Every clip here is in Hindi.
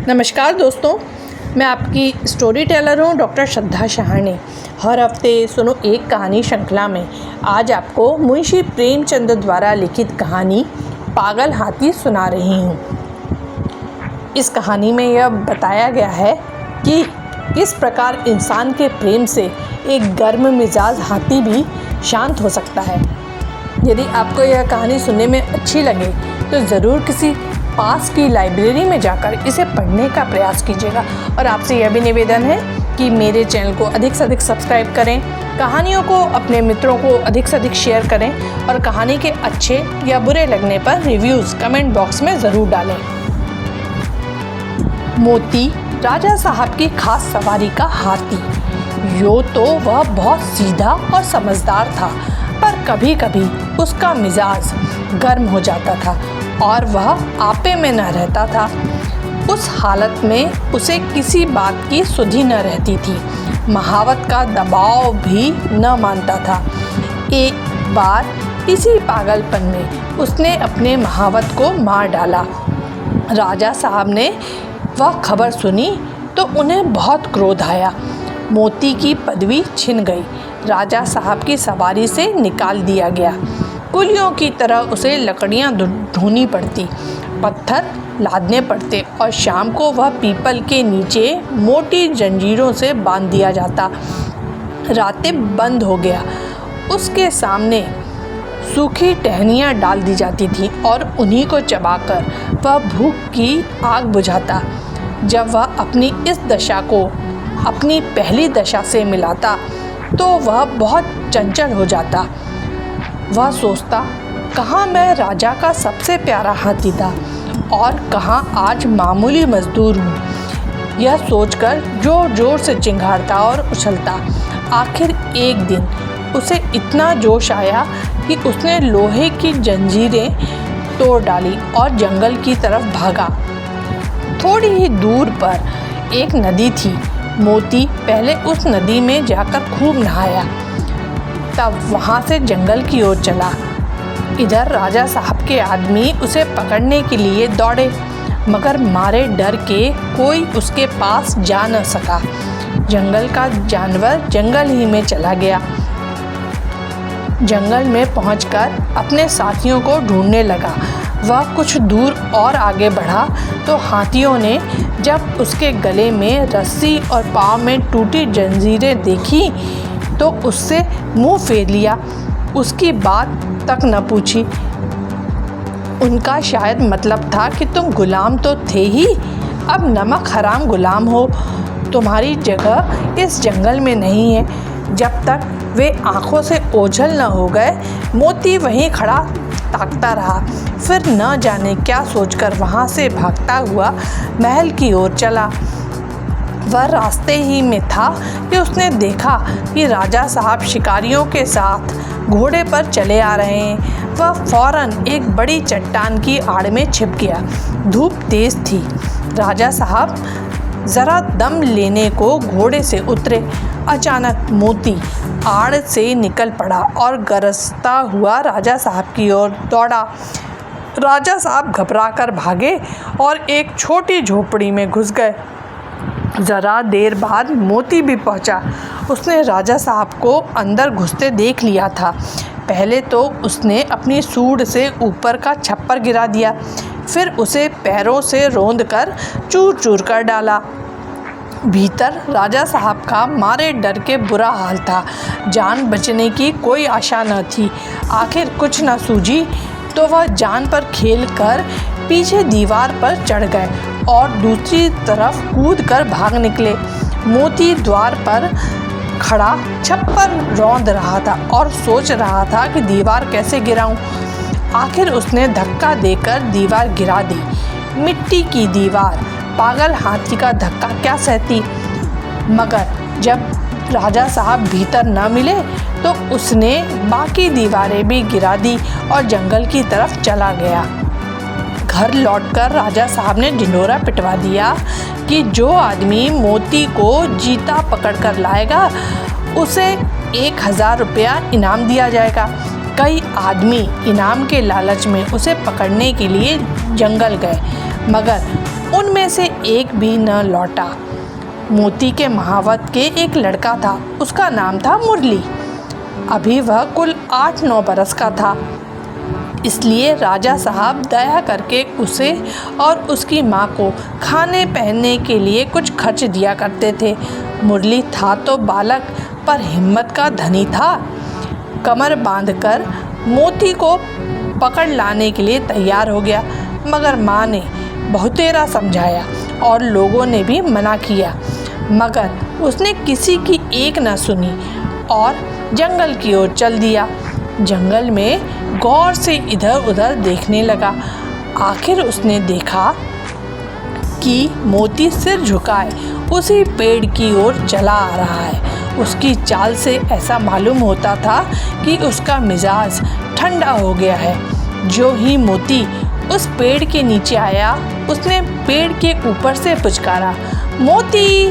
नमस्कार दोस्तों, मैं आपकी स्टोरी टेलर हूँ डॉक्टर श्रद्धा शहाणे। हर हफ्ते सुनो एक कहानी श्रृंखला में आज आपको मुंशी प्रेमचंद द्वारा लिखित कहानी पागल हाथी सुना रही हूँ। इस कहानी में यह बताया गया है कि किस प्रकार इंसान के प्रेम से एक गर्म मिजाज हाथी भी शांत हो सकता है। यदि आपको यह कहानी सुनने में अच्छी लगे तो ज़रूर किसी पास की लाइब्रेरी में जाकर इसे पढ़ने का प्रयास कीजिएगा। और आपसे यह भी निवेदन है कि मेरे चैनल को अधिक से अधिक सब्सक्राइब करें, कहानियों को अपने मित्रों को अधिक से अधिक शेयर करें और कहानी के अच्छे या बुरे लगने पर रिव्यूज़ कमेंट बॉक्स में ज़रूर डालें। मोती राजा साहब की खास सवारी का हाथी। यूँ तो वह बहुत सीधा और समझदार था, पर कभी कभी उसका मिजाज गर्म हो जाता था और वह आपे में न रहता था। उस हालत में उसे किसी बात की सुधि न रहती थी, महावत का दबाव भी न मानता था। एक बार इसी पागलपन में उसने अपने महावत को मार डाला। राजा साहब ने वह खबर सुनी तो उन्हें बहुत क्रोध आया। मोती की पदवी छिन गई, राजा साहब की सवारी से निकाल दिया गया। कुलियों की तरह उसे लकड़ियां ढूंढनी पड़ती, पत्थर लादने पड़ते और शाम को वह पीपल के नीचे मोटी जंजीरों से बांध दिया जाता। रातें बंद हो गया, उसके सामने सूखी टहनियाँ डाल दी जाती थीं और उन्हीं को चबाकर वह भूख की आग बुझाता। जब वह अपनी इस दशा को अपनी पहली दशा से मिलाता तो वह बहुत चंचल हो जाता। वह सोचता, कहाँ मैं राजा का सबसे प्यारा हाथी था और कहाँ आज मामूली मजदूर हूँ। यह सोचकर जोर जोर से चिंघाड़ता और उछलता। आखिर एक दिन उसे इतना जोश आया कि उसने लोहे की जंजीरें तोड़ डाली और जंगल की तरफ भागा। थोड़ी ही दूर पर एक नदी थी। मोती पहले उस नदी में जाकर खूब नहाया, तब वहाँ से जंगल की ओर चला। इधर राजा साहब के आदमी उसे पकड़ने के लिए दौड़े, मगर मारे डर के कोई उसके पास जा न सका। जंगल का जानवर जंगल ही में चला गया। जंगल में पहुंचकर अपने साथियों को ढूंढने लगा। वह कुछ दूर और आगे बढ़ा तो हाथियों ने जब उसके गले में रस्सी और पाँव में टूटी जंजीरें देखी तो उससे मुंह फेर लिया, उसकी बात तक न पूछी। उनका शायद मतलब था कि तुम गुलाम तो थे ही, अब नमक हराम गुलाम हो, तुम्हारी जगह इस जंगल में नहीं है। जब तक वे आंखों से ओझल न हो गए, मोती वहीं खड़ा ताकता रहा। फिर न जाने क्या सोचकर वहाँ से भागता हुआ महल की ओर चला। वह रास्ते ही में था कि उसने देखा कि राजा साहब शिकारियों के साथ घोड़े पर चले आ रहे हैं। वह फौरन एक बड़ी चट्टान की आड़ में छिप गया। धूप तेज थी। राजा साहब ज़रा दम लेने को घोड़े से उतरे। अचानक मोती आड़ से निकल पड़ा और गरजता हुआ राजा साहब की ओर दौड़ा। राजा साहब घबराकर भागे और एक छोटी झोपड़ी में घुस गए। ज़रा देर बाद मोती भी पहुंचा। उसने राजा साहब को अंदर घुसते देख लिया था। पहले तो उसने अपनी सूंड से ऊपर का छप्पर गिरा दिया, फिर उसे पैरों से रौंदकर चूर चूर कर डाला। भीतर राजा साहब का मारे डर के बुरा हाल था। जान बचने की कोई आशा न थी। आखिर कुछ न सूझी तो वह जान पर खेल कर पीछे दीवार पर चढ़ गए और दूसरी तरफ कूद कर भाग निकले। मोती द्वार पर खड़ा छप्पर रौंद रहा था और सोच रहा था कि दीवार कैसे गिराऊं। आखिर उसने धक्का देकर दीवार गिरा दी। मिट्टी की दीवार पागल हाथी का धक्का क्या सहती। मगर जब राजा साहब भीतर न मिले तो उसने बाकी दीवारें भी गिरा दी और जंगल की तरफ चला गया। घर लौटकर राजा साहब ने ढिंढोरा पिटवा दिया कि जो आदमी मोती को जीता पकड़कर लाएगा उसे 1000 रुपया इनाम दिया जाएगा। कई आदमी इनाम के लालच में उसे पकड़ने के लिए जंगल गए, मगर उनमें से एक भी न लौटा। मोती के महावत के एक लड़का था, उसका नाम था मुरली। अभी वह कुल 8-9 बरस का था, इसलिए राजा साहब दया करके उसे और उसकी माँ को खाने पहनने के लिए कुछ खर्च दिया करते थे। मुरली था तो बालक, पर हिम्मत का धनी था। कमर बांधकर मोती को पकड़ लाने के लिए तैयार हो गया, मगर माँ ने बहुतेरा समझाया और लोगों ने भी मना किया, मगर उसने किसी की एक न सुनी और जंगल की ओर चल दिया। जंगल में गौर से इधर उधर देखने लगा। आखिर उसने देखा कि मोती सिर झुकाए उसी पेड़ की ओर चला आ रहा है। उसकी चाल से ऐसा मालूम होता था कि उसका मिजाज ठंडा हो गया है। जो ही मोती उस पेड़ के नीचे आया, उसने पेड़ के ऊपर से पुचकारा, मोती।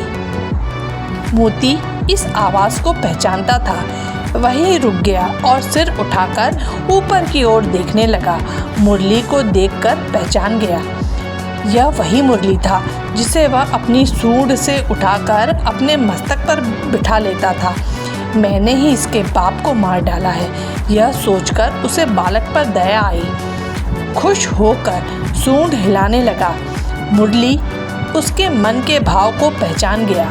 मोती इस आवाज़ को पहचानता था, वहीं रुक गया और सिर उठाकर ऊपर की ओर देखने लगा। मुरली को देखकर पहचान गया। यह वही मुरली था जिसे वह अपनी सूंड से उठाकर अपने मस्तक पर बिठा लेता था। मैंने ही इसके बाप को मार डाला है, यह सोचकर उसे बालक पर दया आई। खुश होकर सूंड हिलाने लगा। मुरली उसके मन के भाव को पहचान गया।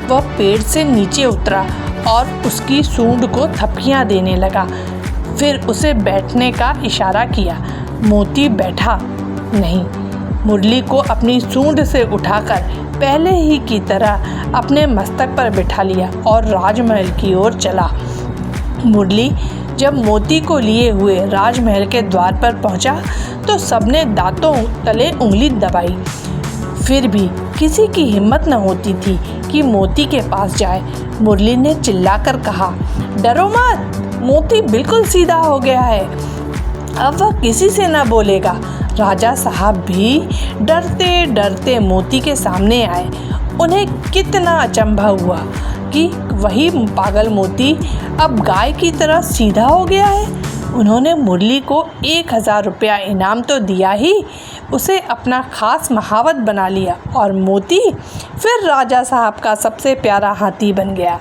वह पेड़ से नीचे उतरा और उसकी सूंड को थपकियां देने लगा। फिर उसे बैठने का इशारा किया। मोती बैठा नहीं। मुरली को अपनी सूंड से उठाकर पहले ही की तरह अपने मस्तक पर बिठा लिया और राजमहल की ओर चला। मुरली जब मोती को लिए हुए राजमहल के द्वार पर पहुंचा तो सबने दांतों तले उंगली दबाई। फिर भी किसी की हिम्मत न होती थी कि मोती के पास जाए। मुरली ने चिल्लाकर कहा, डरो मत, मोती बिल्कुल सीधा हो गया है, अब वह किसी से न बोलेगा। राजा साहब भी डरते डरते मोती के सामने आए। उन्हें कितना अचंभा हुआ कि वही पागल मोती अब गाय की तरह सीधा हो गया है। उन्होंने मुरली को 1000 रुपया इनाम तो दिया ही, उसे अपना खास महावत बना लिया और मोती फिर राजा साहब का सबसे प्यारा हाथी बन गया।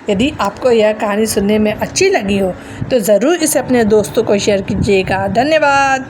यदि आपको यह कहानी सुनने में अच्छी लगी हो तो ज़रूर इसे अपने दोस्तों को शेयर कीजिएगा। धन्यवाद।